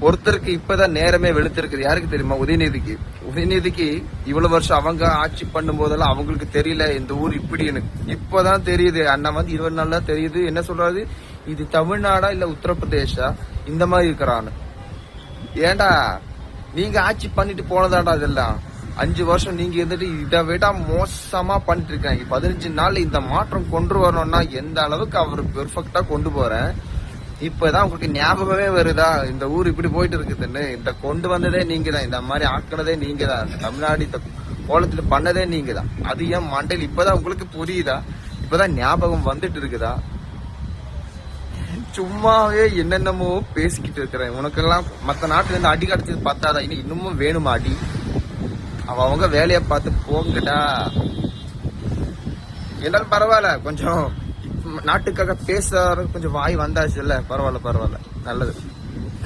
ஒருத்தருக்கு இப்பதான் நேரமே வெளுத்திருக்குது. யாருக்கு தெரியுமா? உதயநிதிக்கு இவ்வளவு வருஷம் அவங்க ஆட்சி பண்ணும் போதெல்லாம் அவங்களுக்கு தெரியல இந்த ஊர் இப்படின்னு. இப்பதான் தெரியுது. அண்ணன் வந்து 20 நாள் தான் தெரியுது. என்ன சொல்றாரு, இது தமிழ்நாடா இல்ல உத்தரப்பிரதேசா இந்த மாதிரி இருக்கிறான்னு. ஏண்டா நீங்க ஆட்சி பண்ணிட்டு போனதாண்டா இதெல்லாம். 5 வருஷம் நீங்க இருந்துட்டு இதை விட மோசமா பண்ணிட்டு இருக்காங்க. 15 நாள் இந்த மாற்றம் கொண்டு வரணும்னா எந்த அளவுக்கு அவர் பெர்ஃபெக்டா கொண்டு போறேன். இப்பதான் உங்களுக்கு ஞாபகமே வருதா இந்த ஊர் இப்படி போயிட்டு இருக்குதுன்னு? இந்த கொண்டு வந்ததே நீங்க தான், இந்த மாதிரி ஆக்கினதே நீங்க தான், தமிழ்நாடு இந்த கோலத்துல பண்ணதே நீங்க தான். அது ஏன் மண்டையில் இப்பதான் உங்களுக்கு புரியுதா? இப்பதான் ஞாபகம் வந்துட்டு இருக்குதா? சும்மாவே என்னென்னமோ பேசிக்கிட்டு இருக்கிறேன். உனக்கெல்லாம் மத்த நாட்டுல இருந்து அடி கிடைச்சது பார்த்தாதான் இன்னமும் வேணுமா அடி? அவங்க வேலையை பார்த்து போங்கடா. என்றாலும் பரவாயில்ல, கொஞ்சம் நாட்டுக்காக பேச கொஞ்சம் வாய் வந்தாச்சு இல்ல. பரவாயில்ல நல்லது.